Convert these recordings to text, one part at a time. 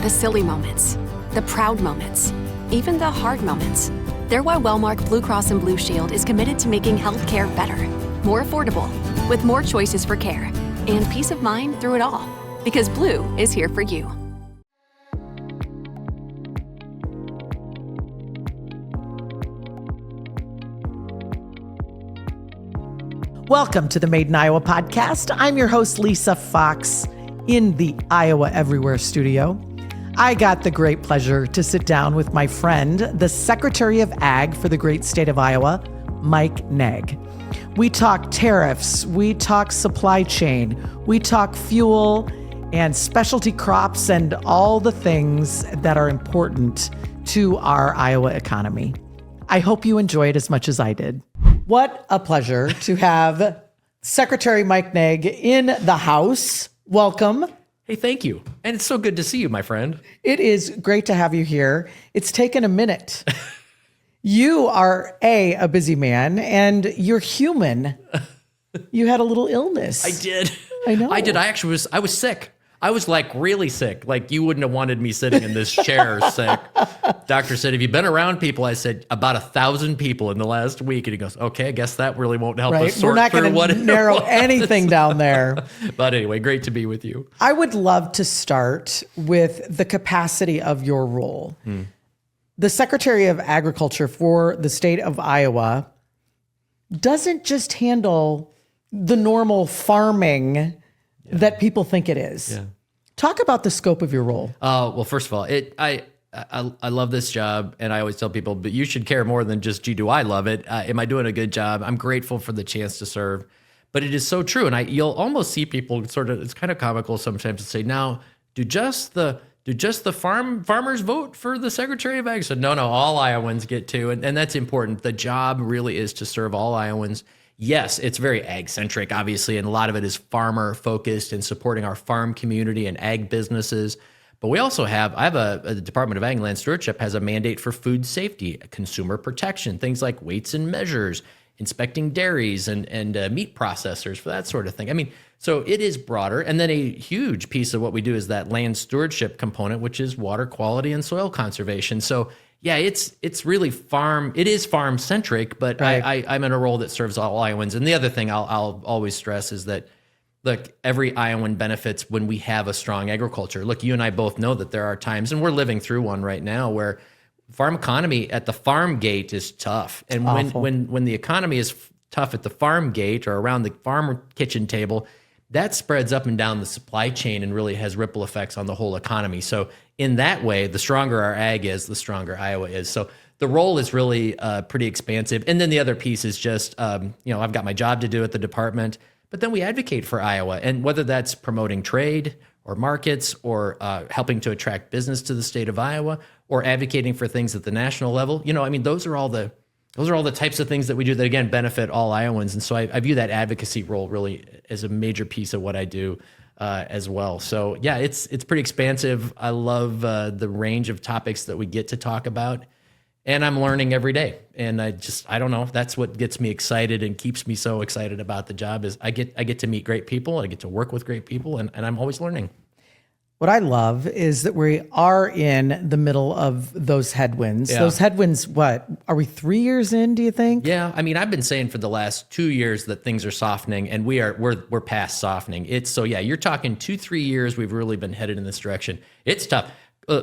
The silly moments, the proud moments, even the hard moments. They're why Wellmark Blue Cross and Blue Shield is committed to making healthcare better, more affordable, with more choices for care, and peace of mind through it all. Because Blue is here for you. Welcome to the Made in Iowa podcast. I'm your host, Lisa Fox, in the Iowa Everywhere studio. I got the great pleasure to sit down with my friend, the Secretary of Ag for the great state of Iowa, Mike Naig. We talk tariffs, we talk supply chain, we talk fuel and specialty crops and all the things that are important to our Iowa economy. I hope you enjoy it as much as I did. What a pleasure to have Secretary Mike Naig in the house. Welcome. Hey, thank you. And it's so good to see you, my friend. It is great to have you here. It's taken a minute. You are a busy man, and you're human. You had a little illness. I did. I know. I did. I was sick. I was like really sick. Like you wouldn't have wanted me sitting in this chair sick. Doctor said, have you been around people? I said, about 1,000 people in the last week. And he goes, okay, I guess that really won't help us sort We're not through going to narrow anything down there. But anyway, great to be with you. I would love to start with the capacity of your role. The Secretary of Agriculture for the state of Iowa doesn't just handle the normal farming that people think it is. Yeah. Talk about the scope of your role. Well, first of all, I love this job, and I always tell people, but you should care more than just, gee, do I love it? Am I doing a good job? I'm grateful for the chance to serve, but it is so true. And you'll almost see people sort of, it's kind of comical sometimes to say, now, do just the farmers vote for the Secretary of Ag? So no, all Iowans get to, and that's important. The job really is to serve all Iowans. Yes, it's very ag-centric, obviously, and a lot of it is farmer-focused and supporting our farm community and ag businesses. But we also have, the Department of Ag and Land Stewardship has a mandate for food safety, consumer protection, things like weights and measures, inspecting dairies and meat processors, for that sort of thing. I mean, so it is broader. And then a huge piece of what we do is that land stewardship component, which is water quality and soil conservation. So yeah, it's really it is farm centric, but right. I'm in a role that serves all Iowans. And the other thing I'll always stress is that, look, every Iowan benefits when we have a strong agriculture. Look, you and I both know that there are times, and we're living through one right now, where farm economy at the farm gate is tough. And when the economy is tough at the farm gate or around the farm kitchen table, that spreads up and down the supply chain and really has ripple effects on the whole economy. So in that way, the stronger our ag is, the stronger Iowa is. So the role is really pretty expansive. And then the other piece is just, I've got my job to do at the department, but then we advocate for Iowa. And whether that's promoting trade or markets or helping to attract business to the state of Iowa or advocating for things at the national level, those are all the types of things that we do that, again, benefit all Iowans. And so I view that advocacy role really as a major piece of what I do as well. So yeah, it's pretty expansive. I love the range of topics that we get to talk about, and I'm learning every day. And I don't know, that's what gets me excited and keeps me so excited about the job is I get to meet great people, I get to work with great people, and I'm always learning. What I love is that we are in the middle of those headwinds. Yeah. Those headwinds, what, are we 3 years in, do you think? Yeah, I mean, I've been saying for the last 2 years that things are softening, and we're past softening. You're talking 2-3 years we've really been headed in this direction. It's tough.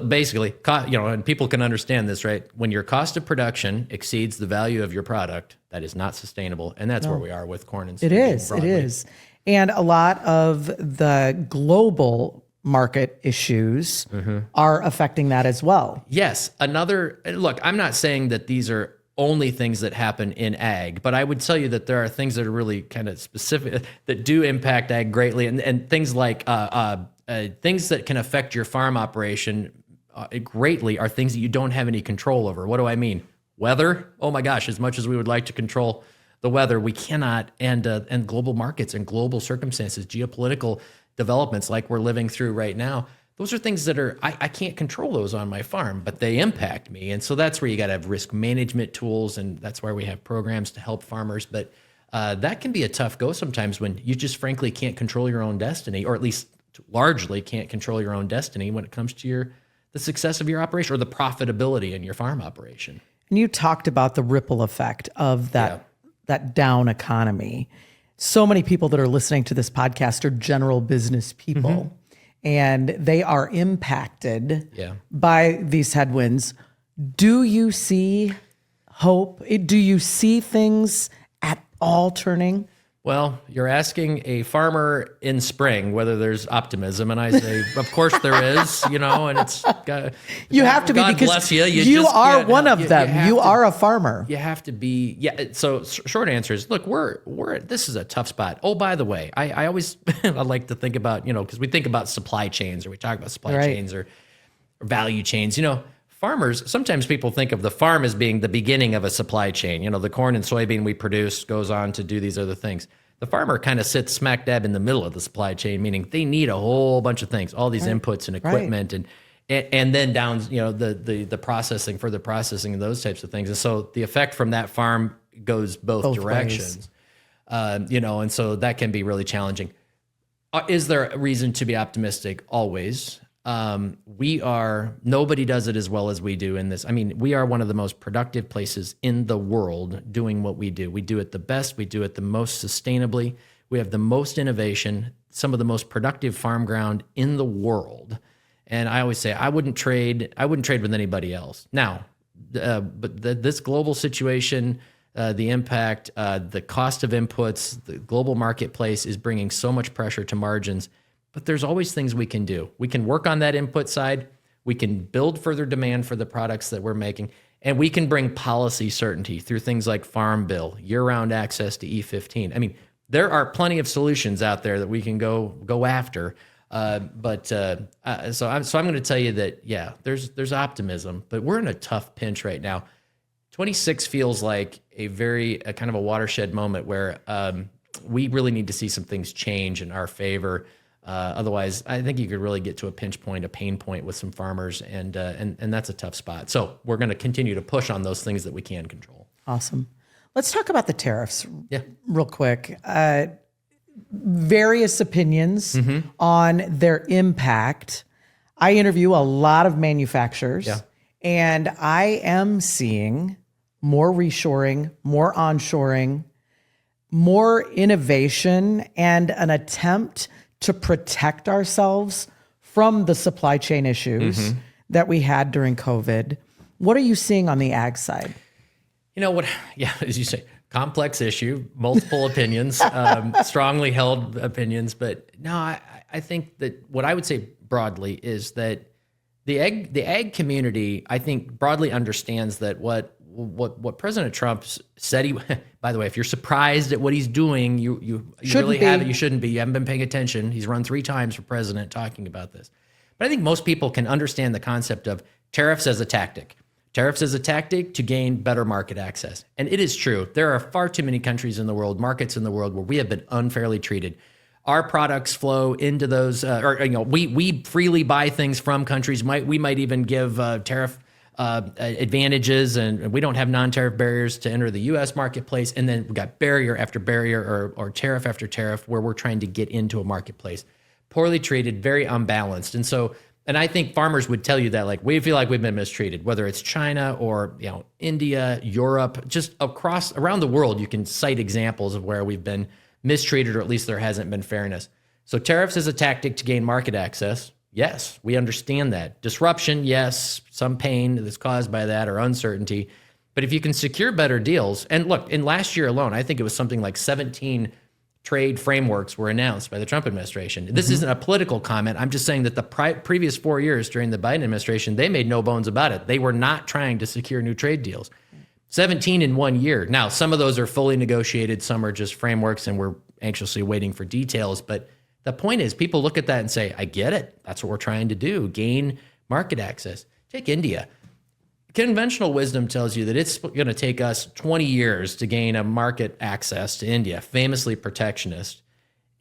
Basically, and people can understand this, right? When your cost of production exceeds the value of your product, that is not sustainable, and that's where we are with corn and soybean. It is. And a lot of the global market issues are affecting that as well. Yes. Look, I'm not saying that these are only things that happen in ag, but I would tell you that there are things that are really kind of specific that do impact ag greatly, and things like things that can affect your farm operation greatly are things that you don't have any control over. What do I mean? Weather? Oh my gosh, as much as we would like to control the weather, we cannot, and global markets and global circumstances, geopolitical developments like we're living through right now, those are things that I can't control those on my farm, but they impact me. And so that's where you got to have risk management tools, and that's why we have programs to help farmers. But that can be a tough go sometimes when you just frankly can't control your own destiny, or at least largely can't control your own destiny when it comes to the success of your operation or the profitability in your farm operation. And you talked about the ripple effect of that down economy. So many people that are listening to this podcast are general business people, and they are impacted by these headwinds. Do you see hope? Do you see things at all turning? Well, you're asking a farmer in spring whether there's optimism, and I say, of course there is, and it's you have to be, God because bless you. You are one of them. You are a farmer. You have to be. Yeah. So short answer is, look, this is a tough spot. Oh, by the way, I always I like to think about, because we think about supply chains, or we talk about supply chains or value chains. Farmers, sometimes people think of the farm as being the beginning of a supply chain. The corn and soybean we produce goes on to do these other things. The farmer kind of sits smack dab in the middle of the supply chain, meaning they need a whole bunch of things, all these inputs and equipment, and then down, the processing, further processing, and those types of things. And so the effect from that farm goes both directions, and so that can be really challenging. Is there a reason to be optimistic? Always. Nobody does it as well as we do in this. I mean, we are one of the most productive places in the world doing what we do. We do it the best. We do it the most sustainably. We have the most innovation, some of the most productive farm ground in the world. And I always say, I wouldn't trade with anybody else. Now, but this global situation, the impact, the cost of inputs, the global marketplace is bringing so much pressure to margins. But there's always things we can do. We can work on that input side. We can build further demand for the products that we're making. And we can bring policy certainty through things like Farm Bill, year-round access to E16. I mean, there are plenty of solutions out there that we can go after. So I'm going to tell you that, there's optimism, but we're in a tough pinch right now. 26 feels like a kind of a watershed moment where we really need to see some things change in our favor. Otherwise, I think you could really get to a pinch point, a pain point with some farmers, and that's a tough spot. So we're going to continue to push on those things that we can control. Awesome. Let's talk about the tariffs real quick. Various opinions on their impact. I interview a lot of manufacturers, and I am seeing more reshoring, more onshoring, more innovation, and an attempt to protect ourselves from the supply chain issues that we had during COVID. What are you seeing on the ag side? As you say, complex issue, multiple opinions, strongly held opinions. But no, I think that what I would say broadly is that the ag community, I think, broadly understands that what President Trump said by the way, if you're surprised at what he's doing, you really haven't. You shouldn't be. You haven't been paying attention. He's run 3 times for president talking about this. But I think most people can understand the concept of tariffs as a tactic. Tariffs as a tactic to gain better market access. And it is true. There are far too many countries in the world, markets in the world, where we have been unfairly treated. Our products flow into those, we freely buy things from countries. We might even give tariff advantages, and we don't have non-tariff barriers to enter the U.S. marketplace. And then we got barrier after barrier or tariff after tariff where we're trying to get into a marketplace. Poorly treated, very unbalanced. And I think farmers would tell you that, like, we feel like we've been mistreated, whether it's China or India, Europe, just around the world. You can cite examples of where we've been mistreated, or at least there hasn't been fairness. So tariffs as a tactic to gain market access. Yes, we understand that. Disruption, yes, some pain that's caused by that or uncertainty. But if you can secure better deals, and look, in last year alone, I think it was something like 17 trade frameworks were announced by the Trump administration. This isn't a political comment. I'm just saying that the previous 4 years during the Biden administration, they made no bones about it. They were not trying to secure new trade deals. 17 in 1 year. Now, some of those are fully negotiated. Some are just frameworks, and we're anxiously waiting for details. But the point is, people look at that and say, I get it. That's what we're trying to do, gain market access. Take India. Conventional wisdom tells you that it's going to take us 20 years to gain a market access to India, famously protectionist.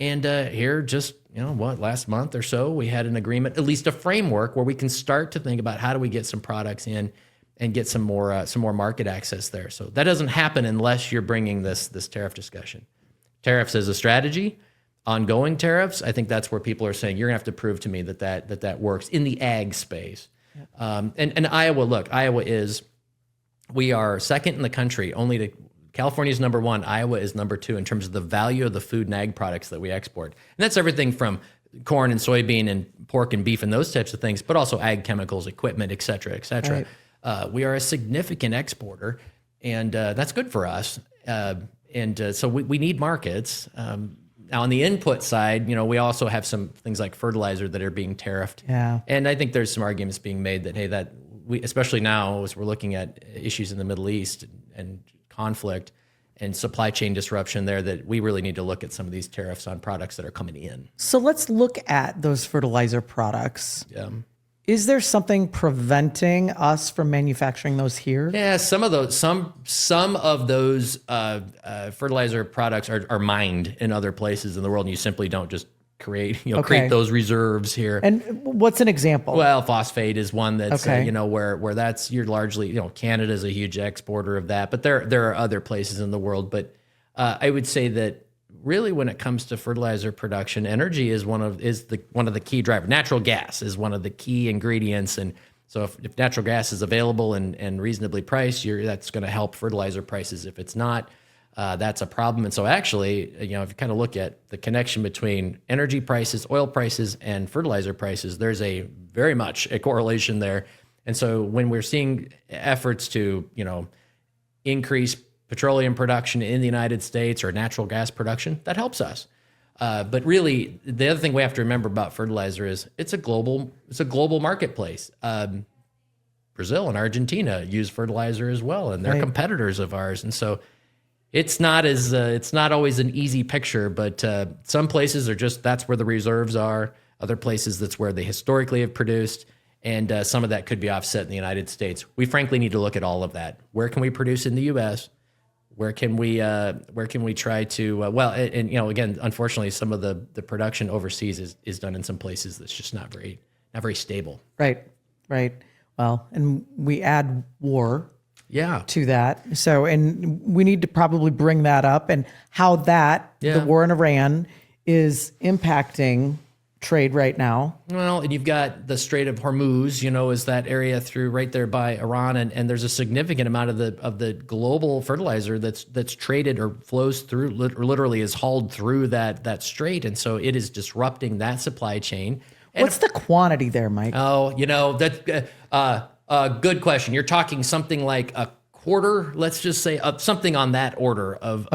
And here, just, last month or so, we had an agreement, at least a framework where we can start to think about how do we get some products in and get some more market access there. So that doesn't happen unless you're bringing this tariff discussion. Tariffs as a strategy, ongoing tariffs, I think that's where people are saying, you're going to have to prove to me that works in the ag space. And Iowa, look, we are second in the country, California's number one, Iowa is number two in terms of the value of the food and ag products that we export. And that's everything from corn and soybean and pork and beef and those types of things, but also ag chemicals, equipment, et cetera, et cetera. Right. We are a significant exporter, and that's good for us. So we need markets. Now on the input side, we also have some things like fertilizer that are being tariffed. Yeah. And I think there's some arguments being made that, hey, that we, especially now as we're looking at issues in the Middle East and conflict and supply chain disruption there, that we really need to look at some of these tariffs on products that are coming in. So let's look at those fertilizer products. Yeah. Is there something preventing us from manufacturing those here? Yeah, some of those fertilizer products are mined in other places in the world, and you simply don't just create those reserves here. And what's an example? Well, phosphate is one that's where that's you're largely Canada's a huge exporter of that, but there are other places in the world. But I would say that really when it comes to fertilizer production, energy is one of the key drivers. Natural gas is one of the key ingredients, and so if natural gas is available and reasonably priced, that's going to help fertilizer prices. If it's not, that's a problem. And so actually, if you kind of look at the connection between energy prices, oil prices, and fertilizer prices, there's very much a correlation there. And so when we're seeing efforts to increase petroleum production in the United States or natural gas production, that helps us. But really, the other thing we have to remember about fertilizer is it's a global marketplace. Brazil and Argentina use fertilizer as well, and they're competitors of ours. And so it's not always an easy picture, but some places are that's where the reserves are. Other places, that's where they historically have produced. And some of that could be offset in the United States. We frankly need to look at all of that. Where can we produce in the U.S.? Where can we try to again, unfortunately, some of the production overseas is done in some places that's just not very stable. Right. Well, and we add war to that. So, and we need to probably bring that up and how the war in Iran is impacting trade right now. Well, and you've got the Strait of Hormuz, is that area through right there by Iran, and there's a significant amount of the global fertilizer that's traded or flows through, or literally is hauled through that strait, and so it is disrupting that supply chain. And what's the quantity there, Mike? Oh, that's good question. You're talking something like a quarter, let's just say, something on that order of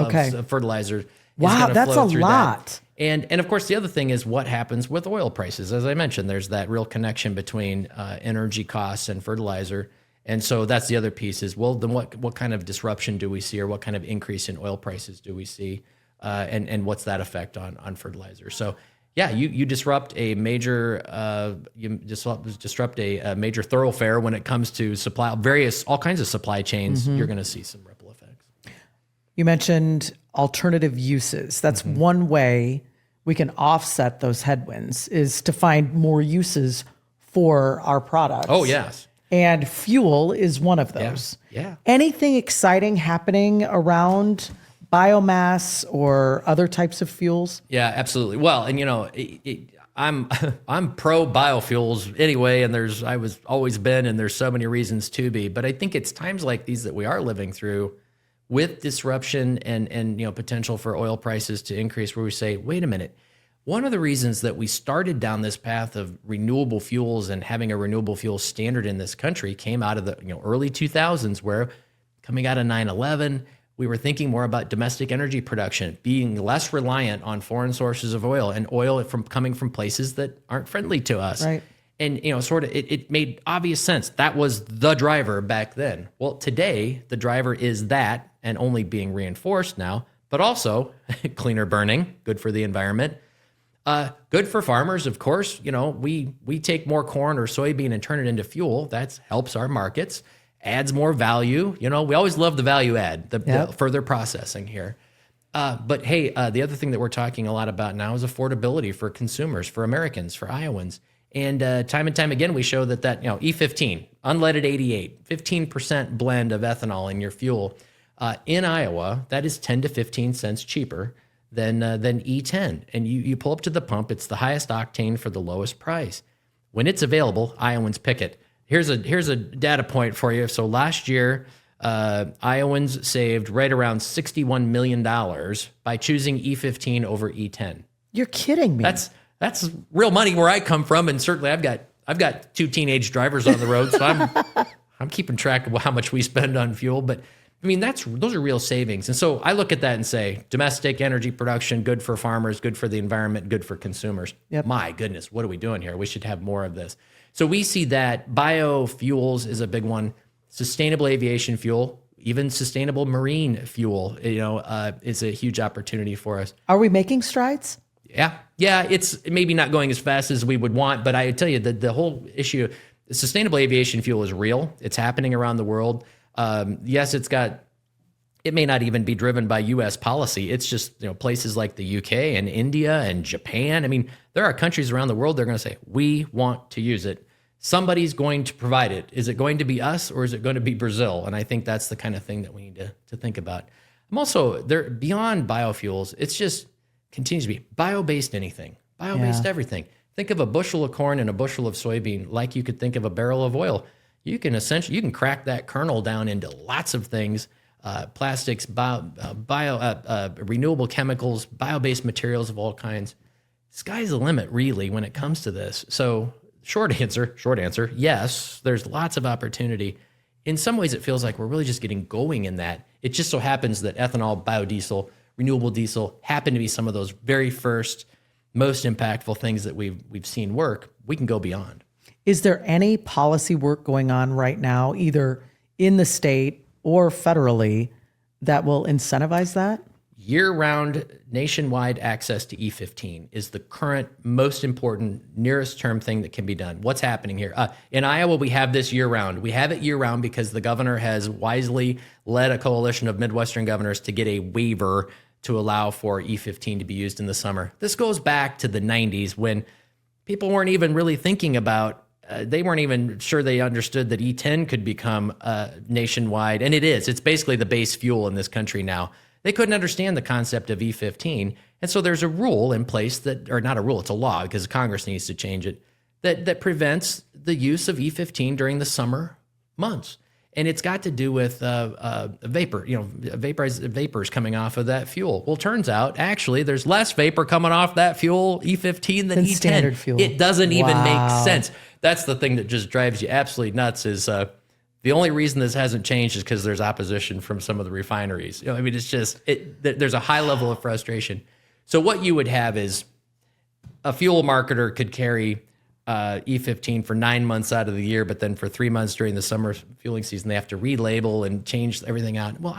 fertilizer. Wow, that's a lot. And of course, the other thing is what happens with oil prices. As I mentioned, there's that real connection between energy costs and fertilizer. And so that's the other piece is, well, then what kind of disruption do we see, or what kind of increase in oil prices do we see? And what's that effect on fertilizer? So yeah, you disrupt a major major thoroughfare when it comes to all kinds of supply chains. Mm-hmm. You're going to see some ripple effects. You mentioned alternative uses. That's one way we can offset those headwinds, is to find more uses for our products. Oh, yes. And fuel is one of those. Yeah. Anything exciting happening around biomass or other types of fuels? Yeah, absolutely. Well, and I'm pro biofuels anyway, and I was always been, and there's so many reasons to be. But I think it's times like these that we are living through, with disruption and potential for oil prices to increase, where we say, wait a minute, one of the reasons that we started down this path of renewable fuels and having a renewable fuel standard in this country came out of the early 2000s, where coming out of 9/11, we were thinking more about domestic energy production, being less reliant on foreign sources of oil, and oil coming from places that aren't friendly to us. Right. And, it made obvious sense. That was the driver back then. Well, today, the driver is that, and only being reinforced now, but also cleaner burning, good for the environment, good for farmers, of course. We take more corn or soybean and turn it into fuel. That helps our markets, adds more value. We always love the value add, the further processing here. But hey, the other thing that we're talking a lot about now is affordability for consumers, for Americans, for Iowans. And time and time again, we show that E16, unleaded 88, 15% blend of ethanol in your fuel. In Iowa, that is 10 to 15 cents cheaper than E10. And you pull up to the pump, it's the highest octane for the lowest price. When it's available, Iowans pick it. Here's a data point for you. So last year, Iowans saved right around $61 million by choosing E15 over E10. You're kidding me. That's real money where I come from, and certainly I've got 2 teenage drivers on the road, so I'm keeping track of how much we spend on fuel. But I mean, those are real savings. And so I look at that and say, domestic energy production, good for farmers, good for the environment, good for consumers. Yep. My goodness, what are we doing here? We should have more of this. So we see that biofuels is a big one. Sustainable aviation fuel, even sustainable marine fuel, is a huge opportunity for us. Are we making strides? Yeah, it's maybe not going as fast as we would want, but I tell you that the whole issue, sustainable aviation fuel is real. It's happening around the world. Yes, it may not even be driven by U.S. policy. It's just, places like the UK and India and Japan. I mean, there are countries around the world, they're going to say, we want to use it. Somebody's going to provide it. Is it going to be us or is it going to be Brazil? And I think that's the kind of thing that we need to think about. I'm also there beyond biofuels. It's just continues to be bio-based anything, bio-based everything. Think of a bushel of corn and a bushel of soybean like you could think of a barrel of oil. You can crack that kernel down into lots of things, plastics, renewable chemicals, bio-based materials of all kinds. Sky's the limit, really, when it comes to this. So short answer, yes, there's lots of opportunity. In some ways, it feels like we're really just getting going in that. It just so happens that ethanol, biodiesel, renewable diesel happen to be some of those very first, most impactful things that we've seen work. We can go beyond. Is there any policy work going on right now, either in the state or federally, that will incentivize that? Year-round nationwide access to E15 is the current most important, nearest term thing that can be done. What's happening here? In Iowa, we have this year-round. We have it year-round because the governor has wisely led a coalition of Midwestern governors to get a waiver to allow for E15 to be used in the summer. This goes back to the 90s when people weren't even really thinking about they weren't even sure they understood that E10 could become nationwide. And it is. It's basically the base fuel in this country now. They couldn't understand the concept of E15. And so there's a rule in place or not a rule, it's a law because Congress needs to change it, that prevents the use of E15 during the summer months. And it's got to do with vapor, vapors coming off of that fuel. Well, turns out, actually, there's less vapor coming off that fuel, E15, than E10. Standard fuel. It doesn't even make sense. That's the thing that just drives you absolutely nuts is the only reason this hasn't changed is because there's opposition from some of the refineries. It's just, there's a high level of frustration. So what you would have is a fuel marketer could carry E15 for 9 months out of the year, but then for 3 months during the summer fueling season, they have to relabel and change everything out. Well,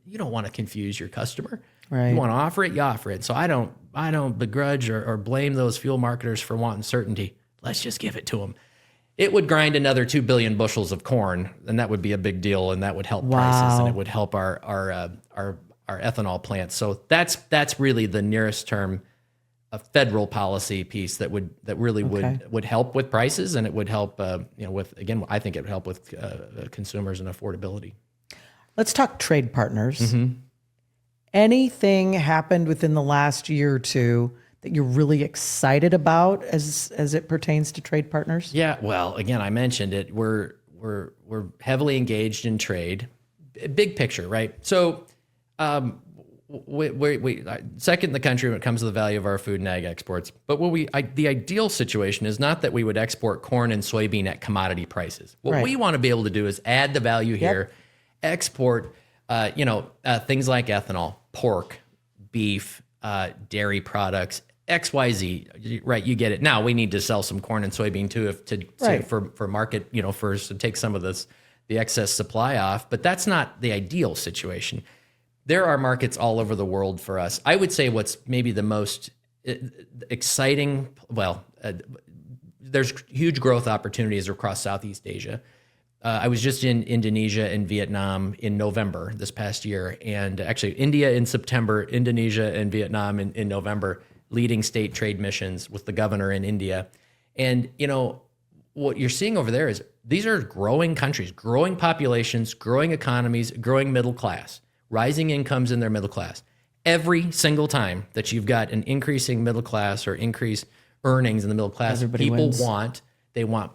you don't want to confuse your customer. Right. You want to offer it, you offer it. So I don't begrudge or blame those fuel marketers for wanting certainty. Let's just give it to them. It would grind another 2 billion bushels of corn, and that would be a big deal, and that would help prices, and it would help our ethanol plants. So that's really the nearest term a federal policy piece that really would help with prices, and it would help with, again, I think it would help with consumers and affordability. Let's talk trade partners. Mm-hmm. Anything happened within the last year or two that you're really excited about as it pertains to trade partners? Yeah, well, again, I mentioned it. We're heavily engaged in trade. Big picture, right? So we second in the country when it comes to the value of our food and ag exports. But the ideal situation is not that we would export corn and soybean at commodity prices. What we want to be able to do is add the value here, export things like ethanol, pork, beef, dairy products, XYZ, right? You get it. Now we need to sell some corn and soybean too, for market, to take some of the excess supply off. But that's not the ideal situation. There are markets all over the world for us. I would say what's maybe the most exciting. There's huge growth opportunities across Southeast Asia. I was just in Indonesia and Vietnam in November this past year, and actually India in September, Indonesia and Vietnam in November, leading state trade missions with the governor in India. And, what you're seeing over there is these are growing countries, growing populations, growing economies, growing middle class, rising incomes in their middle class. Every single time that you've got an increasing middle class or increased earnings in the middle class, everybody people wins. want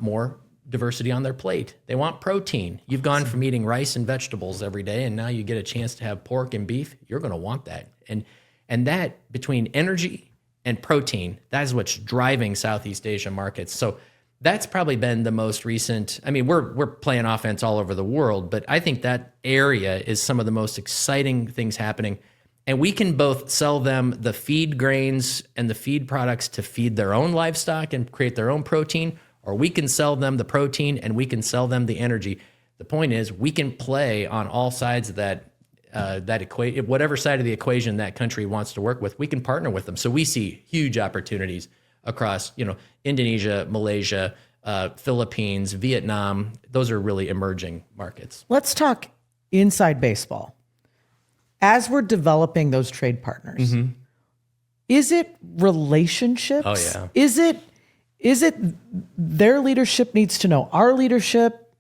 more diversity on their plate. They want protein. You've gone from eating rice and vegetables every day, and now you get a chance to have pork and beef. You're going to want that. And that between energy and protein, that is what's driving Southeast Asia markets. So that's probably been the most recent. I mean, we're playing offense all over the world, but I think that area is some of the most exciting things happening. And we can both sell them the feed grains and the feed products to feed their own livestock and create their own protein, or we can sell them the protein and we can sell them the energy. The point is, we can play on all sides of that equation, whatever side of the equation that country wants to work with. We can partner with them. So we see huge opportunities across, Indonesia, Malaysia, Philippines, Vietnam. Those are really emerging markets. Let's talk inside baseball. As we're developing those trade partners, is it relationships? Oh, yeah. Is it their leadership needs to know our leadership?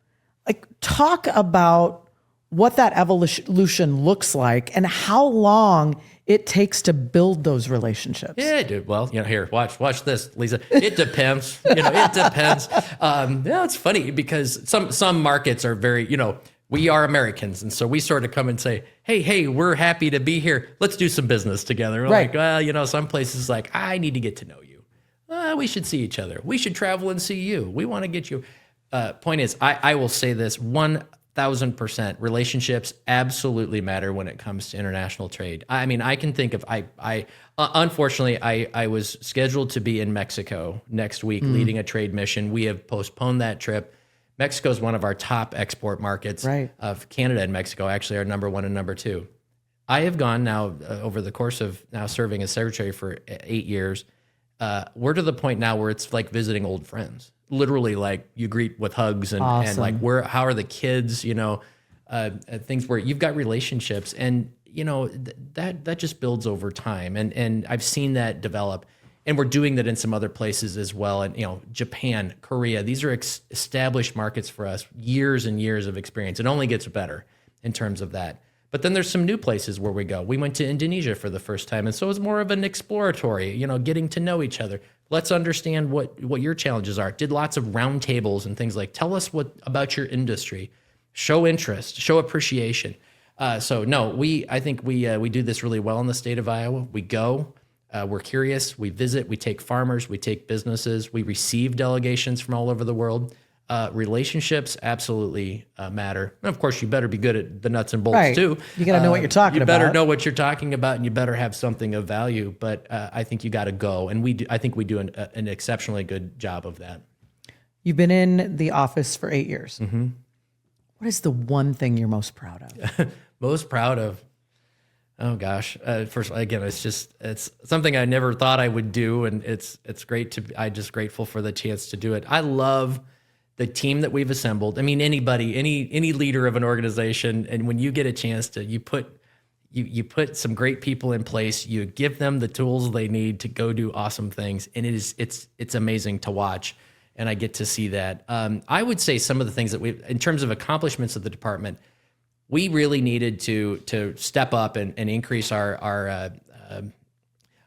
Like, talk about what that evolution looks like and how long it takes to build those relationships. Yeah, dude. Well, here, watch this, Lisa. It depends. It depends. It's funny because some markets are very, we are Americans. And so we sort of come and say, hey, we're happy to be here. Let's do some business together. We're Right. like, well, some places like, I need to get to know you. We should see each other. We should travel and see you. We want to get you. Point is, I will say this 1,000%. Relationships absolutely matter when it comes to international trade. I mean, I can think of, unfortunately, I was scheduled to be in Mexico next week leading a trade mission. We have postponed that trip. Mexico is one of our top export markets. Right. Of Canada and Mexico actually are number one and number two. I have gone now over the course of now serving as secretary for 8 years. We're to the point now where it's like visiting old friends. Literally, like you greet with hugs and like how are the kids? Things where you've got relationships, and that just builds over time. And I've seen that develop. And we're doing that in some other places as well. And, Japan, Korea, these are established markets for us, years and years of experience. It only gets better in terms of that. But then there's some new places where we go. We went to Indonesia for the first time. And so it's more of an exploratory, getting to know each other. Let's understand what your challenges are. Did lots of roundtables and things like, tell us about your industry, show interest, show appreciation. I think we do this really well in the state of Iowa. We go. We're curious. We visit. We take farmers. We take businesses. We receive delegations from all over the world. Relationships absolutely matter. And of course, you better be good at the nuts and bolts too. You got to know what you're talking about. You better know what you're talking about, and you better have something of value. But I think you got to go, and I think we do an exceptionally good job of that. You've been in the office for 8 years. Mm-hmm. What is the one thing you're most proud of? Most proud of? Oh gosh. First, again, it's something I never thought I would do. And it's great I'm just grateful for the chance to do it. I love the team that we've assembled. I mean, any leader of an organization. And when you get a chance to, you put some great people in place, you give them the tools they need to go do awesome things. And it's amazing to watch. And I get to see that. I would say some of the things that in terms of accomplishments of the department, we really needed to step up and increase our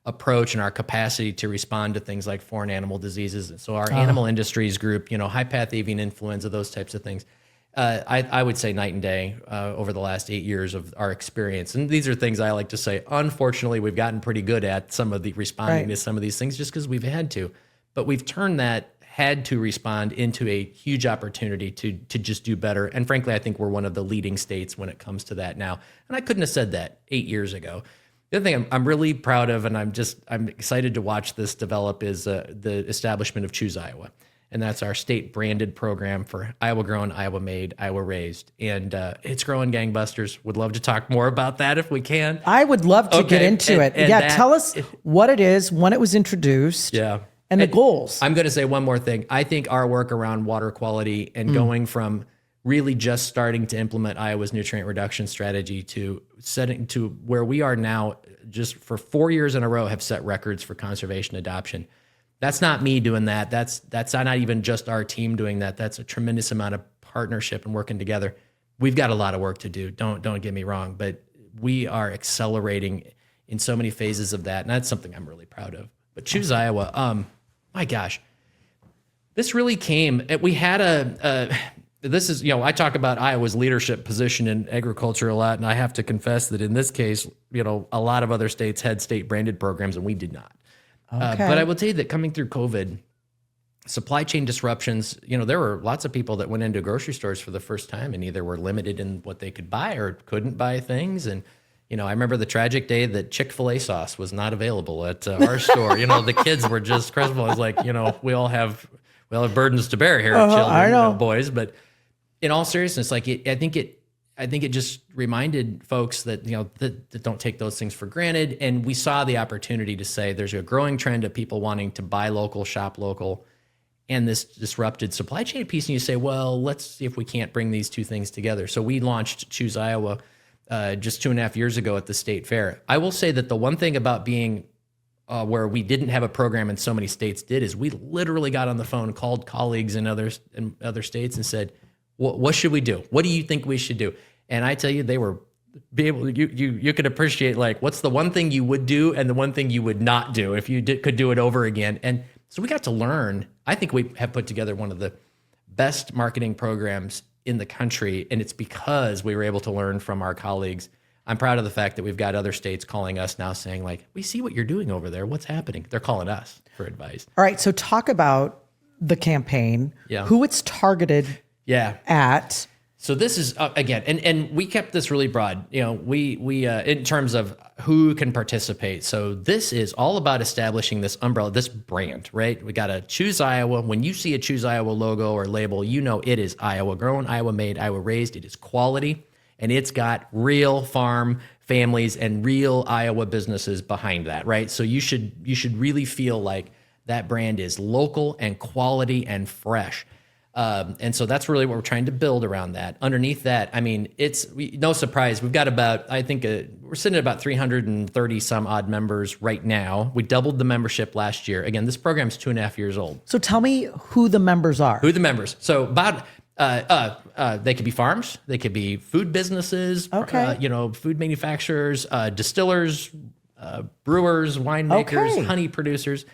approach and our capacity to respond to things like foreign animal diseases. So our animal industries group, high path avian influenza, those types of things. I would say night and day over the last 8 years of our experience. And these are things I like to say, unfortunately, we've gotten pretty good at some of the responding to some of these things just because we've had to. But we've turned that had to respond into a huge opportunity to just do better. And frankly, I think we're one of the leading states when it comes to that now. And I couldn't have said that 8 years ago. The other thing I'm really proud of, and I'm excited to watch this develop, is the establishment of Choose Iowa. And that's our state branded program for Iowa grown, Iowa made, Iowa raised. And it's growing gangbusters. Would love to talk more about that if we can. I would love to get into it. Tell us what it is, when it was introduced. Yeah. And the goals. I'm going to say one more thing. I think our work around water quality and going from really just starting to implement Iowa's nutrient reduction strategy to setting to where we are now, just for 4 years in a row, have set records for conservation adoption. That's not me doing that. That's not even just our team doing that. That's a tremendous amount of partnership and working together. We've got a lot of work to do. Don't get me wrong, but we are accelerating in so many phases of that, and that's something I'm really proud of. But Choose Iowa. My gosh, This really came, we had this is, I talk about Iowa's leadership position in agriculture a lot, and I have to confess that in this case, a lot of other states had state branded programs and we did not. Okay. But I will tell you that coming through COVID, supply chain disruptions, there were lots of people that went into grocery stores for the first time and either were limited in what they could buy or couldn't buy things. And, I remember the tragic day that Chick-fil-A sauce was not available at our store. The kids were just crestfallen. It's like, we all have burdens to bear here, children, I know. Boys. But in all seriousness, like I think it just reminded folks that, that don't take those things for granted. And we saw the opportunity to say there's a growing trend of people wanting to buy local, shop local, and this disrupted supply chain piece. And you say, well, let's see if we can't bring these two things together. So we launched Choose Iowa just 2.5 years ago at the state fair. I will say that the one thing about being where we didn't have a program and so many states did is we literally got on the phone, called colleagues in other states and said, what should we do? What do you think we should do? And I tell you, they were you could appreciate, like, what's the one thing you would do and the one thing you would not do if you could do it over again. And so we got to learn. I think we have put together one of the best marketing programs in the country, and it's because we were able to learn from our colleagues. I'm proud of the fact that we've got other states calling us now saying, like, we see what you're doing over there. What's happening? They're calling us for advice. All right. So talk about the campaign, who it's targeted at. So this is, again, and we kept this really broad, we in terms of who can participate. So this is all about establishing this umbrella, this brand, right? We got to Choose Iowa. When you see a Choose Iowa logo or label, it is Iowa grown, Iowa made, Iowa raised. It is quality, and it's got real farm families and real Iowa businesses behind that, right? So you should really feel like that brand is local and quality and fresh. And so that's really what we're trying to build around that. Underneath that, I mean, no surprise. We've got about, I think, we're sitting at about 330 some odd members right now. We doubled the membership last year. Again, this program's 2.5 years old. So tell me who the members are. So about, they could be farms, they could be food businesses, food manufacturers, distillers, brewers, winemakers, honey producers.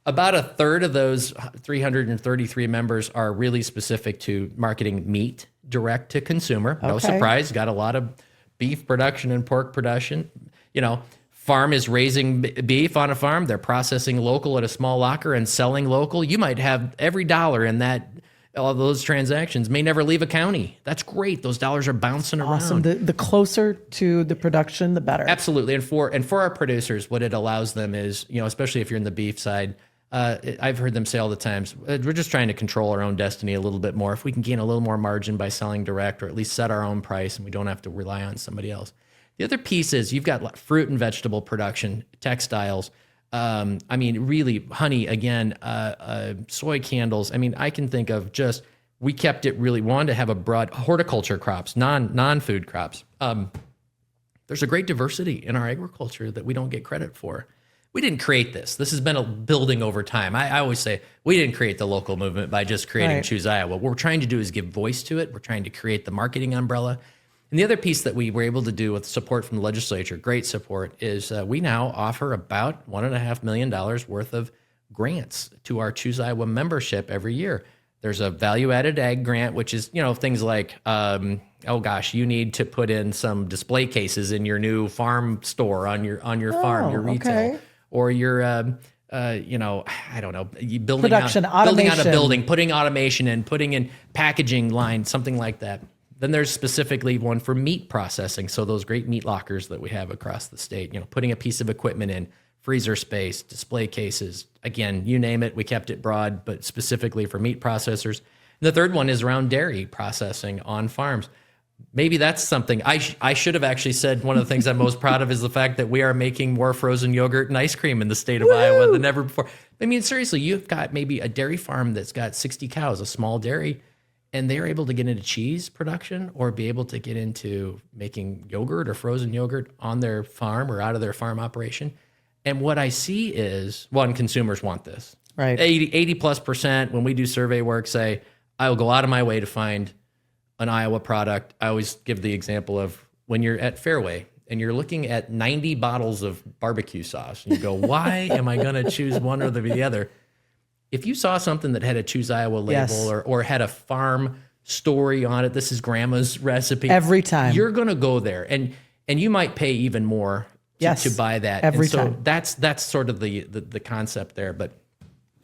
About a third of those 333 members are really specific to marketing meat direct to consumer. No surprise, got a lot of beef production and pork production. Farm is raising beef on a farm. They're processing local at a small locker and selling local. You might have every dollar in that. All those transactions may never leave a county. That's great. Those dollars are bouncing around. Awesome. The closer to the production, the better. Absolutely. And for our producers, what it allows them is, especially if you're in the beef side, I've heard them say all the times, we're just trying to control our own destiny a little bit more. If we can gain a little more margin by selling direct, or at least set our own price, and we don't have to rely on somebody else. The other piece is you've got fruit and vegetable production, textiles. Really honey, again, soy candles. I can think of we kept it really, wanted to have a broad horticulture crops, non-food crops. There's a great diversity in our agriculture that we don't get credit for. We didn't create this. This has been a building over time. I always say we didn't create the local movement by just creating Choose Iowa. What we're trying to do is give voice to it. We're trying to create the marketing umbrella. And the other piece that we were able to do with support from the legislature, great support, is we now offer about $1.5 million worth of grants to our Choose Iowa membership every year. There's a value-added ag grant, which is, things like, you need to put in some display cases in your new farm store on your farm, your retail, or your, I don't know, building out a building, putting automation in, putting in packaging line, something like that. Then there's specifically one for meat processing. So those great meat lockers that we have across the state, putting a piece of equipment in, freezer space, display cases, again, you name it, we kept it broad, but specifically for meat processors. And the third one is around dairy processing on farms. Maybe that's something I should have actually said. One of the things I'm most proud of is the fact that we are making more frozen yogurt and ice cream in the state of Iowa than ever before. Seriously, you've got maybe a dairy farm that's got 60 cows, a small dairy, and they're able to get into cheese production or be able to get into making yogurt or frozen yogurt on their farm or out of their farm operation. And what I see is, consumers want this. Right. 80+% when we do survey work say, I will go out of my way to find an Iowa product. I always give the example of when you're at Fairway and you're looking at 90 bottles of barbecue sauce and you go, why am I going to choose one or the other? if you saw something that had a Choose Iowa label Yes. or had a farm story on it, this is grandma's recipe. Every time. You're going to go there and you might pay even more to buy that. Every and so time. That's sort of the concept there. But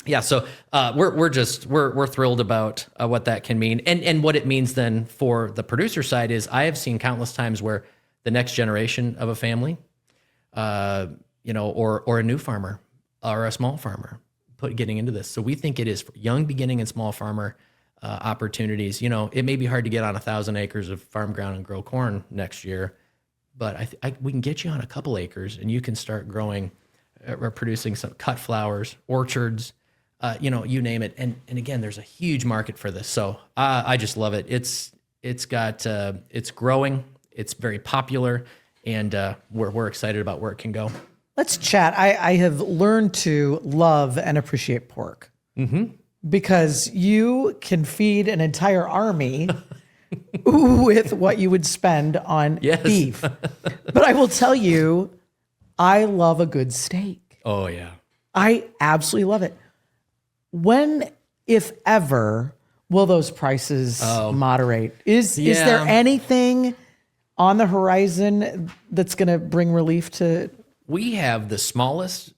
yeah, so we're thrilled about what that can mean, and what it means then for the producer side is I have seen countless times where the next generation of a family, or a new farmer or a small farmer getting into this. So we think it is for young beginning and small farmer opportunities. It may be hard to get on 1,000 acres of farm ground and grow corn next year, but we can get you on a couple acres and you can start growing or producing some cut flowers, orchards. You name it. And again, there's a huge market for this. So I just love it. It's growing. It's very popular, and we're excited about where it can go. Let's chat. I have learned to love and appreciate pork because you can feed an entire army with what you would spend on beef. But I will tell you, I love a good steak. Oh yeah. I absolutely love it. When, if ever, will those prices moderate? Is there anything on the horizon that's going to bring relief to? We have the smallest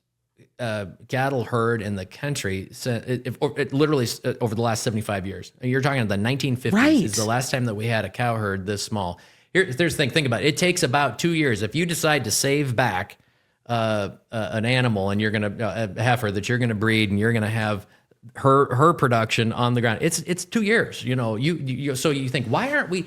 cattle herd in the country, literally over the last 75 years. You're talking the 1950s Right. is the last time that we had a cow herd this small. There's the thing. Think about it. It takes about 2 years. If you decide to save back an animal and you're going to a heifer that you're going to breed and you're going to have her production on the ground, it's 2 years. So you think, why aren't we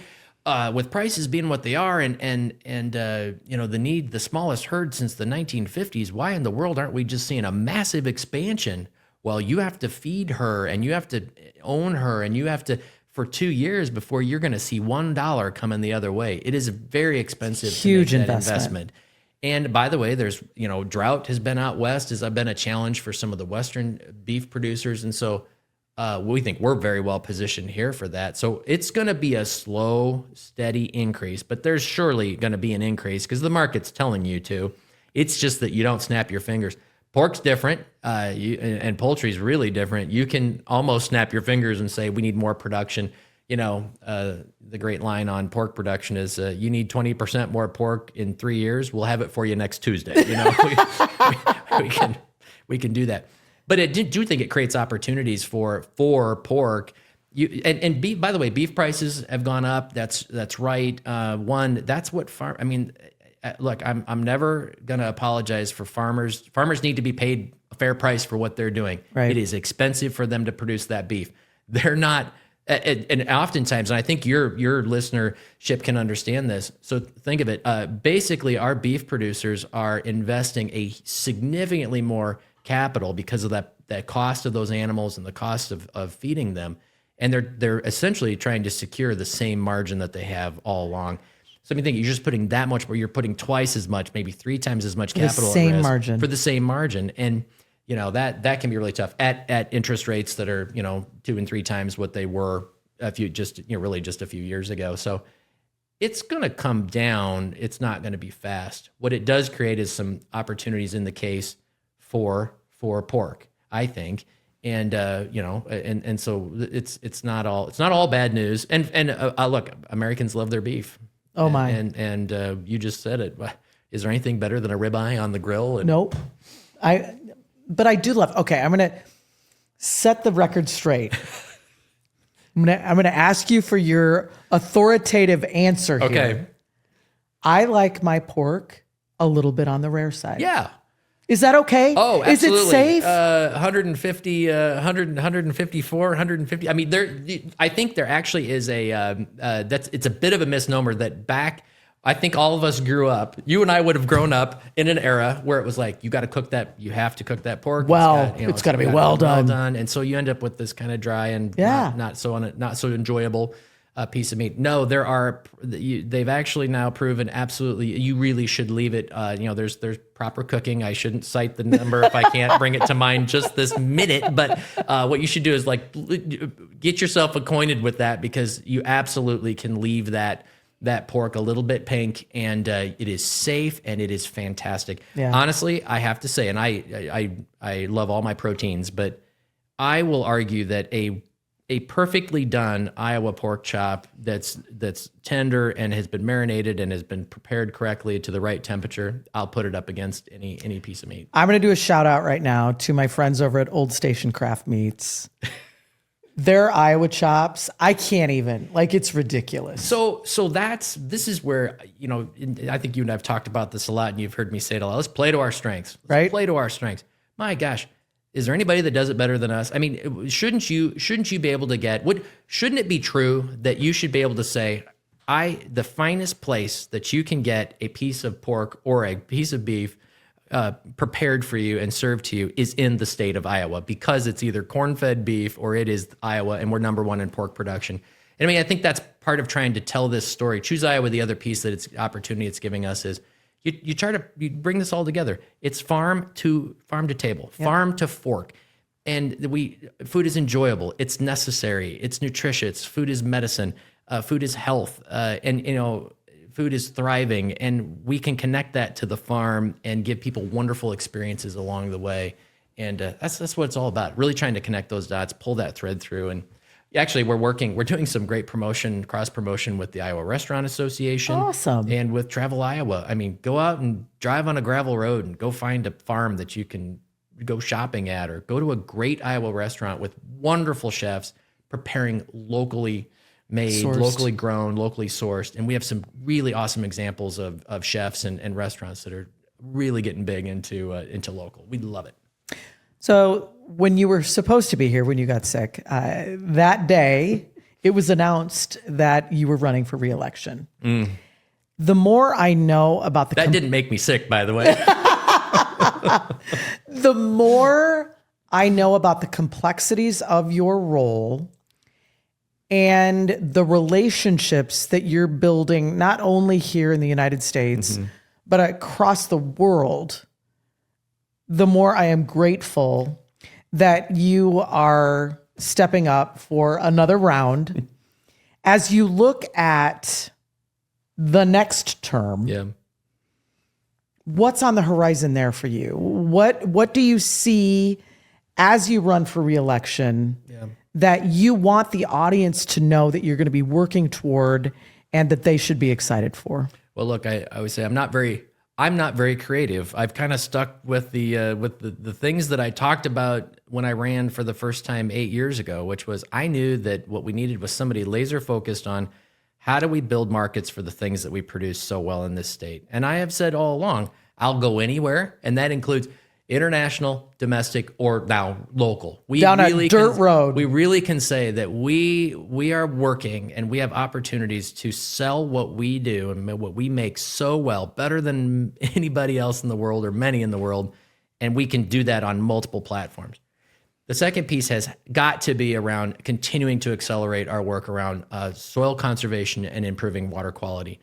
with prices being what they are and the smallest herd since the 1950s, why in the world aren't we just seeing a massive expansion? Well, you have to feed her and you have to own her and you have to for 2 years before you're going to see $1 coming the other way. It is a very expensive, huge to make that investment. And by the way, there's, drought has been out west, has been a challenge for some of the Western beef producers. And so we think we're very well positioned here for that. So it's going to be a slow, steady increase, but there's surely going to be an increase because the market's telling you to. It's just that you don't snap your fingers. Pork's different, and poultry's really different. You can almost snap your fingers and say, we need more production. The great line on pork production is, you need 20% more pork in 3 years. We'll have it for you next Tuesday. We can do that. But I do think it creates opportunities for pork. And beef, by the way, beef prices have gone up. That's right. That's what look, I'm never going to apologize for farmers. Farmers need to be paid a fair price for what they're doing. Right. It is expensive for them to produce that beef. They're not. And oftentimes, and I think your listenership can understand this. So think of it. Basically, our beef producers are investing a significantly more capital because of that cost of those animals and the cost of feeding them, and they're essentially trying to secure the same margin that they have all along. So I think you're just putting that much, where you're putting twice as much, maybe 3 times as much capital the same at risk margin. for the same margin, and that can be really tough at interest rates that are 2 and 3 times what they were just a few years ago. So it's going to come down. It's not going to be fast. What it does create is some opportunities in the case for pork, I think. And and so it's not all bad news. And look, Americans love their beef. Oh my! And you just said it. Is there anything better than a ribeye on the grill? Nope. But I do love. Okay, I'm gonna set the record straight. I'm gonna ask you for your authoritative answer here. Okay. I like my pork a little bit on the rare side. Yeah. Is that okay? Oh, absolutely. Is it safe? 150, 154, 150. I mean, I think there actually is it's a bit of a misnomer that back, I think all of us grew up, you and I would have grown up in an era where it was like, you have to cook that pork. Well, it's got to be well done. And so you end up with this kind of dry and Yeah. not so enjoyable piece of meat. No, they've actually now proven absolutely, you really should leave it. There's proper cooking. I shouldn't cite the number if I can't bring it to mind just this minute, but what you should do is get yourself acquainted with that, because you absolutely can leave that pork a little bit pink, and it is safe and it is fantastic. Yeah. Honestly, I have to say, and I love all my proteins, but I will argue that a perfectly done Iowa pork chop that's tender and has been marinated and has been prepared correctly to the right temperature, I'll put it up against any piece of meat. I'm going to do a shout out right now to my friends over at Old Station Craft Meats. Their Iowa chops, I can't even, like, it's ridiculous. So this is where, I think you and I've talked about this a lot, and you've heard me say it a lot. Let's play to our strengths. Right? Play to our strengths. My gosh, is there anybody that does it better than us? I mean, shouldn't you be able to shouldn't it be true that you should be able to say, the finest place that you can get a piece of pork or a piece of beef prepared for you and served to you is in the state of Iowa, because it's either corn-fed beef or it is Iowa, and we're number one in pork production. And I mean, I think that's part of trying to tell this story. Choose Iowa. The other piece that it's opportunity it's giving us is you bring this all together. It's farm to table, farm to fork. And food is enjoyable. It's necessary. It's nutritious. Food is medicine. Food is health. Food is thriving, and we can connect that to the farm and give people wonderful experiences along the way. And that's what it's all about. Really trying to connect those dots, pull that thread through. And actually, we're doing some great cross promotion with the Iowa Restaurant Association. Awesome. And with Travel Iowa. I mean, go out and drive on a gravel road and go find a farm that you can go shopping at, or go to a great Iowa restaurant with wonderful chefs preparing locally made, locally grown, locally sourced. And we have some really awesome examples of chefs and restaurants that are really getting big into local. We love it. So when you were supposed to be here, when you got sick, that day, it was announced that you were running for re-election. The more I know about that didn't make me sick, by the way. The more I know about the complexities of your role and the relationships that you're building, not only here in the United States, but across the world, the more I am grateful that you are stepping up for another round. As you look at the next term, what's on the horizon there for you? What do you see as you run for re-election that you want the audience to know that you're going to be working toward and that they should be excited for? Well, look, I would say I'm not very creative. I've kind of stuck with the things that I talked about when I ran for the first time 8 years ago, which was I knew that what we needed was somebody laser focused on how do we build markets for the things that we produce so well in this state. And I have said all along, I'll go anywhere, and that includes international, domestic, or now local. Down a dirt road. We really can say that we are working and we have opportunities to sell what we do and what we make so well, better than anybody else in the world or many in the world, and we can do that on multiple platforms. The second piece has got to be around continuing to accelerate our work around soil conservation and improving water quality.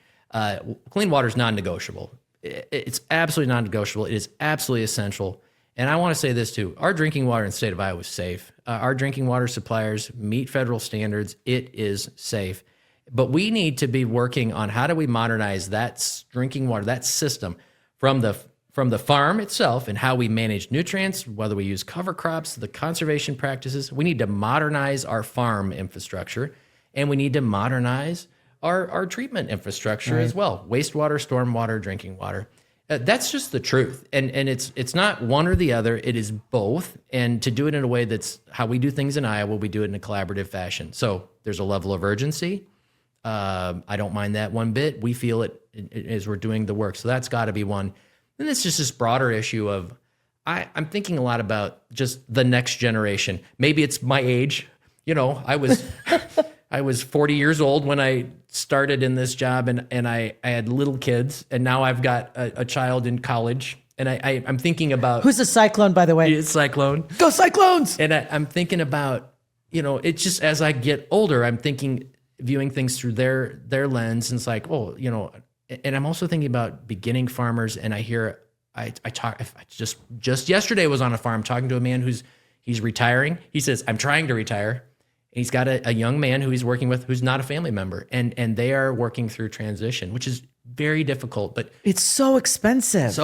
Clean water is non-negotiable. It's absolutely non-negotiable. It is absolutely essential. And I want to say this too. Our drinking water in the state of Iowa is safe. Our drinking water suppliers meet federal standards. It is safe. But we need to be working on how do we modernize that drinking water, that system from the farm itself and how we manage nutrients, whether we use cover crops, the conservation practices. We need to modernize our farm infrastructure, and we need to modernize our treatment infrastructure as well. Wastewater, stormwater, drinking water. That's just the truth. And it's not one or the other. It is both. And to do it in a way that's how we do things in Iowa, we do it in a collaborative fashion. So there's a level of urgency. I don't mind that one bit. We feel it as we're doing the work. So that's got to be one. Then it's just this broader issue of I'm thinking a lot about just the next generation. Maybe it's my age. I was 40 years old when I started in this job, and I had little kids, and now I've got a child in college, and I'm thinking about... Who's a Cyclone, by the way? It's Cyclone. Go Cyclones! And I'm thinking about, it's just as I get older, I'm viewing things through their lens, and it's like, and I'm also thinking about beginning farmers, and I hear, I just yesterday was on a farm talking to a man he's retiring. He says, I'm trying to retire. He's got a young man who he's working with who's not a family member, and they are working through transition, which is very difficult. But it's so expensive.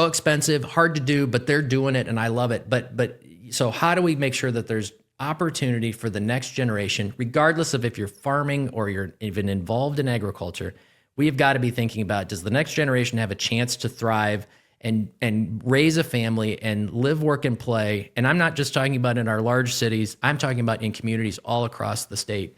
Hard to do, but they're doing it, and I love it. But so how do we make sure that there's opportunity for the next generation, regardless of if you're farming or you're even involved in agriculture. We've got to be thinking about, does the next generation have a chance to thrive and raise a family and live, work, and play? And I'm not just talking about in our large cities. I'm talking about in communities all across the state.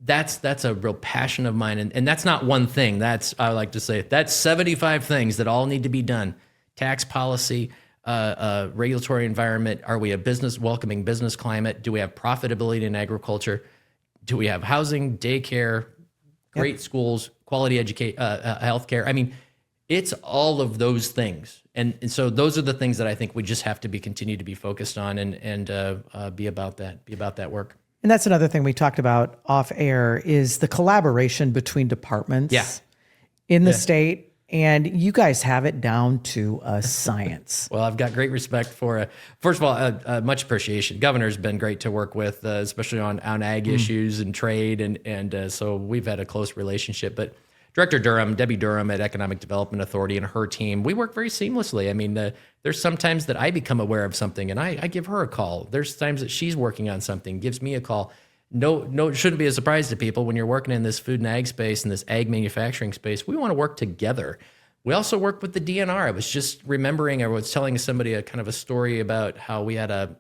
That's a real passion of mine. And that's not one thing. I like to say, that's 75 things that all need to be done. Tax policy, regulatory environment. Are we a welcoming business climate? Do we have profitability in agriculture? Do we have housing, daycare, great schools, quality healthcare? I mean, it's all of those things. And so those are the things that I think we just have to continue to be focused on and be about that work. And that's another thing we talked about off air is the collaboration between departments in the state. And you guys have it down to a science. Well, I've got great respect for, first of all, much appreciation. Governor's been great to work with, especially on ag issues and trade. And so we've had a close relationship. But Director Durham, Debbie Durham at Economic Development Authority and her team, we work very seamlessly. I mean, there's sometimes that I become aware of something and I give her a call. There's times that she's working on something, gives me a call. No, it shouldn't be a surprise to people when you're working in this food and ag space and this ag manufacturing space. We want to work together. We also work with the DNR. I was just remembering, I was telling somebody a kind of a story about how we had a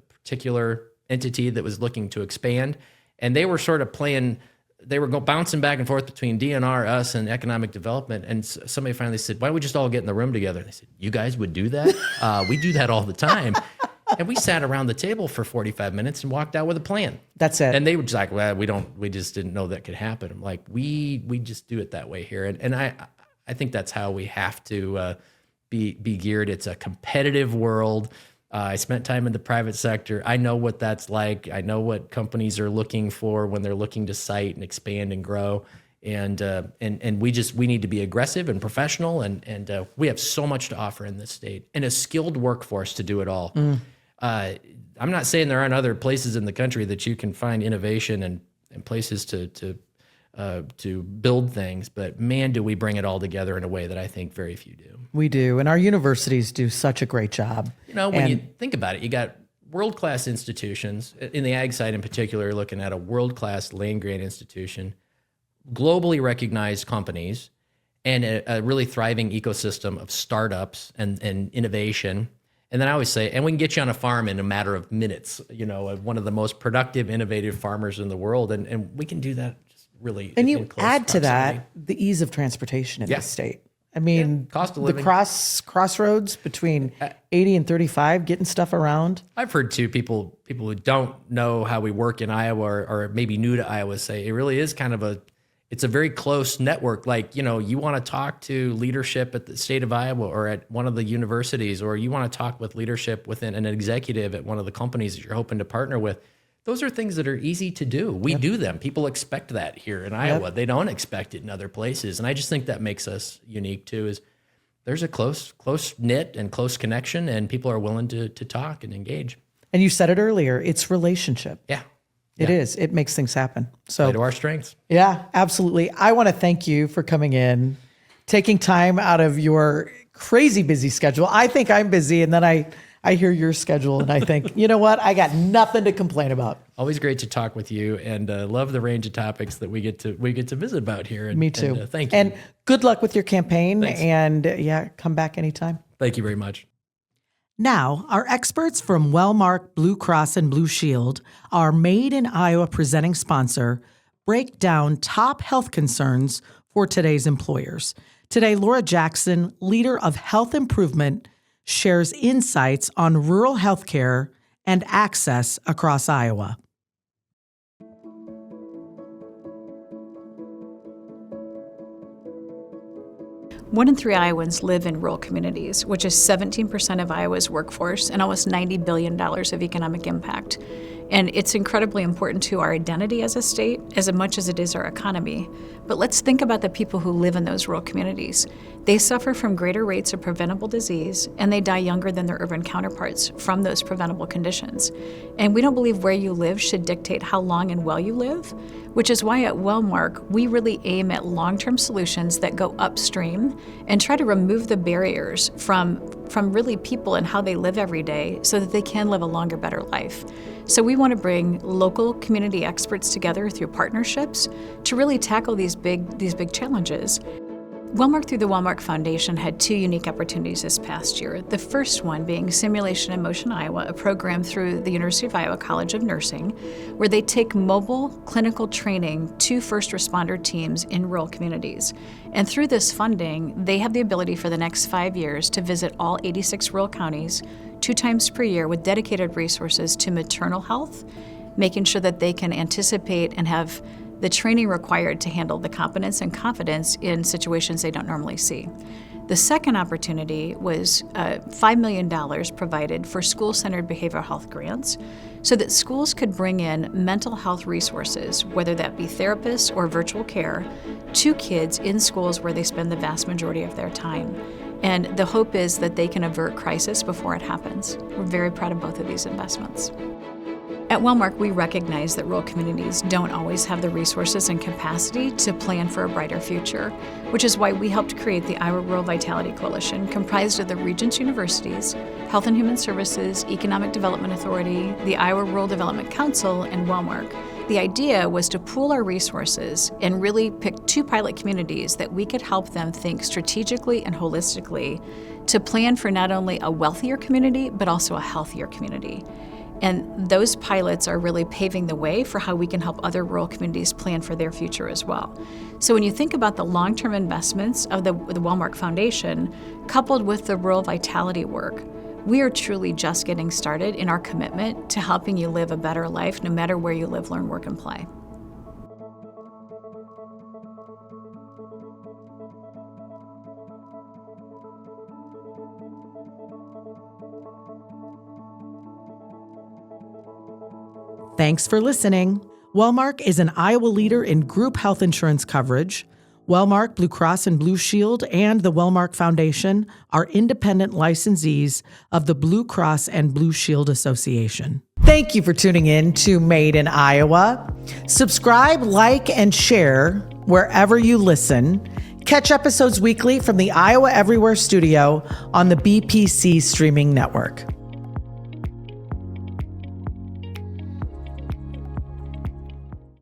particular entity that was looking to expand, and they were sort of bouncing back and forth between DNR, us, and economic development. And somebody finally said, "Why don't we just all get in the room together?" And they said, "You guys would do that? We do that all the time." And we sat around the table for 45 minutes and walked out with a plan. That's it. And they were just like, "Well, we just didn't know that could happen." I'm like, we just do it that way here. And I think that's how we have to be geared. It's a competitive world. I spent time in the private sector. I know what that's like. I know what companies are looking for when they're looking to site and expand and grow. And we need to be aggressive and professional. And we have so much to offer in this state and a skilled workforce to do it all. I'm not saying there aren't other places in the country that you can find innovation and places to build things, but man, do we bring it all together in a way that I think very few do. We do, and our universities do such a great job. When you think about it, you got world-class institutions, in the ag side in particular, looking at a world-class land-grant institution, globally recognized companies, and a really thriving ecosystem of startups and innovation. And then I always say, and we can get you on a farm in a matter of minutes, one of the most productive, innovative farmers in the world. And we can do that just really. And you add to that the ease of transportation in the state. I mean, cost of living. The crossroads between 80 and 35, getting stuff around. I've heard too, people who don't know how we work in Iowa or maybe new to Iowa say it really is kind of it's a very close network. Like, you want to talk to leadership at the state of Iowa or at one of the universities, or you want to talk with leadership within an executive at one of the companies that you're hoping to partner with. Those are things that are easy to do. We do them. People expect that here in Iowa. They don't expect it in other places. And I just think that makes us unique too, is there's a close knit and close connection, and people are willing to talk and engage. And you said it earlier, it's relationship. Yeah. It is. It makes things happen. So play to our strengths. Yeah, absolutely. I want to thank you for coming in, taking time out of your crazy busy schedule. I think I'm busy, and then I hear your schedule and I think, you know what? I got nothing to complain about. Always great to talk with you, and love the range of topics that we get to visit about here. And, Me too. And, thank you. And good luck with your campaign. Thanks. And come back anytime. Thank you very much. Now, our experts from Wellmark Blue Cross and Blue Shield, our Made in Iowa presenting sponsor, break down top health concerns for today's employers. Today, Laura Jackson, leader of Health Improvement, shares insights on rural health care and access across Iowa. 1 in 3 Iowans live in rural communities, which is 17% of Iowa's workforce and almost $90 billion of economic impact. And it's incredibly important to our identity as a state as much as it is our economy. But let's think about the people who live in those rural communities. They suffer from greater rates of preventable disease, and they die younger than their urban counterparts from those preventable conditions. And we don't believe where you live should dictate how long and well you live, which is why at Wellmark, we really aim at long-term solutions that go upstream and try to remove the barriers from really people and how they live every day so that they can live a longer, better life. So we want to bring local community experts together through partnerships to really tackle these big challenges. Wellmark through the Wellmark Foundation had two unique opportunities this past year. The first one being Simulation in Motion Iowa, a program through the University of Iowa College of Nursing, where they take mobile clinical training to first responder teams in rural communities. And through this funding, they have the ability for the next 5 years to visit all 86 rural counties 2 times per year with dedicated resources to maternal health, making sure that they can anticipate and have the training required to handle the competence and confidence in situations they don't normally see. The second opportunity was $5 million provided for school-centered behavioral health grants so that schools could bring in mental health resources, whether that be therapists or virtual care, to kids in schools where they spend the vast majority of their time. And the hope is that they can avert crisis before it happens. We're very proud of both of these investments. At Wellmark, we recognize that rural communities don't always have the resources and capacity to plan for a brighter future, which is why we helped create the Iowa Rural Vitality Coalition, comprised of the Regents Universities, Health and Human Services, Economic Development Authority, the Iowa Rural Development Council, and Wellmark. The idea was to pool our resources and really pick 2 pilot communities that we could help them think strategically and holistically to plan for not only a wealthier community, but also a healthier community. And those pilots are really paving the way for how we can help other rural communities plan for their future as well. So when you think about the long-term investments of the Wellmark Foundation, coupled with the rural vitality work, we are truly just getting started in our commitment to helping you live a better life no matter where you live, learn, work, and play. Thanks for listening. Wellmark is an Iowa leader in group health insurance coverage. Wellmark, Blue Cross and Blue Shield, and the Wellmark Foundation are independent licensees of the Blue Cross and Blue Shield Association. Thank you for tuning in to Made in Iowa. Subscribe, like, and share wherever you listen. Catch episodes weekly from the Iowa Everywhere studio on the BPC streaming network.